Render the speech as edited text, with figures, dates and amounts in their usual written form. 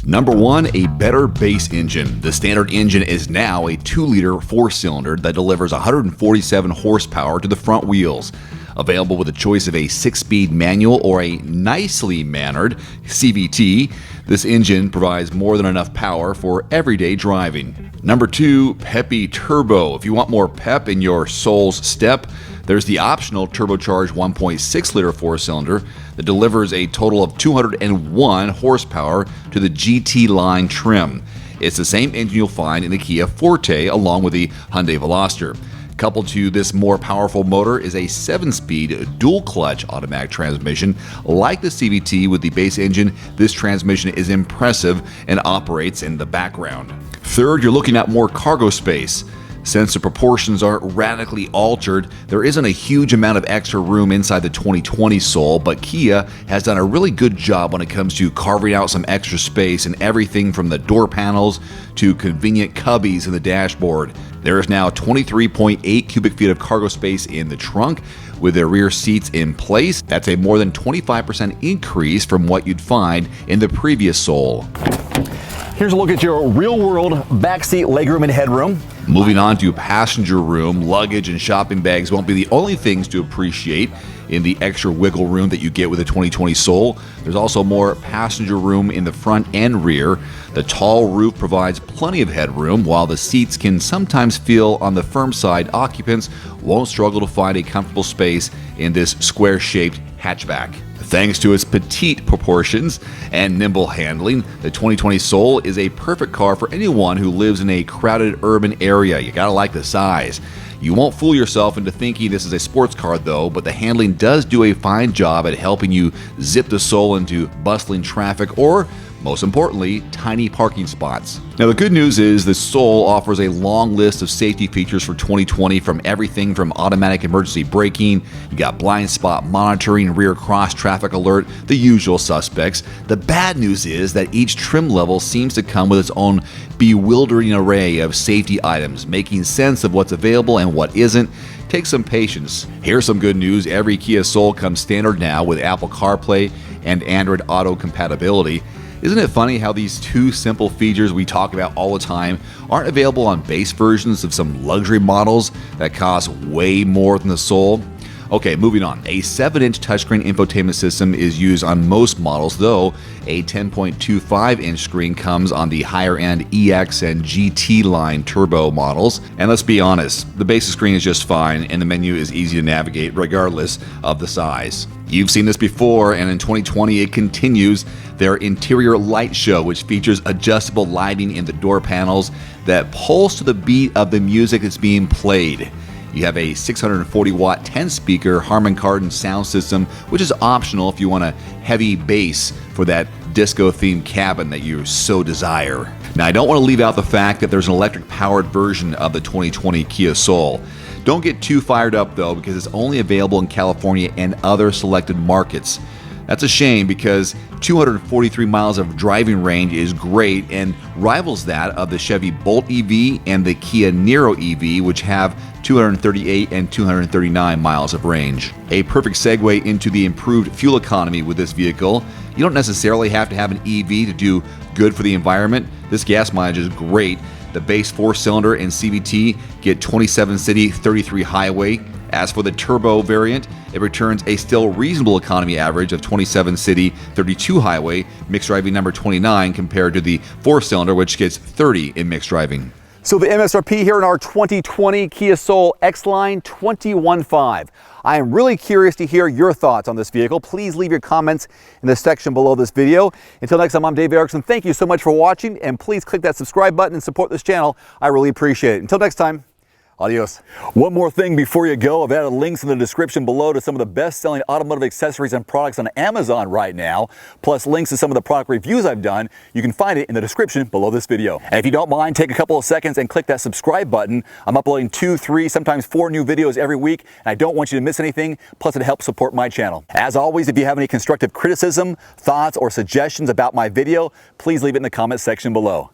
Number 1, a better base engine. The standard engine is now a 2-liter 4-cylinder that delivers 147 horsepower to the front wheels. Available with a choice of a 6-speed manual or a nicely mannered CVT, this engine provides more than enough power for everyday driving. Number 2, peppy turbo. If you want more pep in your soul's step, there's the optional turbocharged 1.6-liter 4-cylinder that delivers a total of 201 horsepower to the GT line trim. It's the same engine you'll find in the Kia Forte along with the Hyundai Veloster. Coupled to this more powerful motor is a 7-speed dual-clutch automatic transmission. Like the CVT with the base engine, this transmission is impressive and operates in the background. Third, you're looking at more cargo space. Since the proportions are radically altered, there isn't a huge amount of extra room inside the 2020 Soul, but Kia has done a really good job when it comes to carving out some extra space in everything from the door panels to convenient cubbies in the dashboard. There is now 23.8 cubic feet of cargo space in the trunk, with the rear seats in place. That's a more than 25% increase from what you'd find in the previous Soul. Here's a look at your real-world backseat legroom and headroom. Moving on to passenger room, luggage and shopping bags won't be the only things to appreciate in the extra wiggle room that you get with the 2020 Soul. There's also more passenger room in the front and rear. The tall roof provides plenty of headroom, while the seats can sometimes feel on the firm side. Occupants won't struggle to find a comfortable space in this square-shaped hatchback. Thanks to its petite proportions and nimble handling, the 2020 Soul is a perfect car for anyone who lives in a crowded urban area. You gotta like the size. You won't fool yourself into thinking this is a sports car though, but the handling does do a fine job at helping you zip the Soul into bustling traffic or, most importantly, tiny parking spots. Now the good news is the Soul offers a long list of safety features for 2020, from everything from automatic emergency braking, you got blind spot monitoring, rear cross traffic alert, the usual suspects. The bad news is that each trim level seems to come with its own bewildering array of safety items. Making sense of what's available and what isn't takes some patience. Here's some good news. Every Kia Soul comes standard now with Apple CarPlay and Android Auto compatibility. Isn't it funny how these two simple features we talk about all the time aren't available on base versions of some luxury models that cost way more than the Soul? Okay, moving on. A 7-inch touchscreen infotainment system is used on most models, though a 10.25-inch screen comes on the higher-end EX and GT line turbo models. And let's be honest, the basic screen is just fine, and the menu is easy to navigate regardless of the size. You've seen this before, and in 2020 it continues. Their interior light show, which features adjustable lighting in the door panels that pulse to the beat of the music that's being played. You have a 640-watt 10-speaker Harman Kardon sound system, which is optional if you want a heavy bass for that disco-themed cabin that you so desire. Now, I don't want to leave out the fact that there's an electric-powered version of the 2020 Kia Soul. Don't get too fired up, though, because it's only available in California and other selected markets. That's a shame, because 243 miles of driving range is great and rivals that of the Chevy Bolt EV and the Kia Niro EV, which have 238 and 239 miles of range. A perfect segue into the improved fuel economy with this vehicle. You don't necessarily have to have an EV to do good for the environment. This gas mileage is great. The base 4-cylinder and CVT get 27 city, 33 highway. As for the turbo variant, it returns a still reasonable economy average of 27 city, 32 highway, mixed driving number 29, compared to the 4-cylinder, which gets 30 in mixed driving. So the MSRP here in our 2020 Kia Soul X-Line, $21,500. I am really curious to hear your thoughts on this vehicle. Please leave your comments in the section below this video. Until next time, I'm Dave Erickson. Thank you so much for watching, and please click that subscribe button and support this channel. I really appreciate it. Until next time. Adios. One more thing before you go, I've added links in the description below to some of the best-selling automotive accessories and products on Amazon right now, plus links to some of the product reviews I've done. You can find it in the description below this video. And if you don't mind, take a couple of seconds and click that subscribe button. I'm uploading 2, 3, sometimes 4 new videos every week, and I don't want you to miss anything, plus it helps support my channel. As always, if you have any constructive criticism, thoughts, or suggestions about my video, please leave it in the comment section below.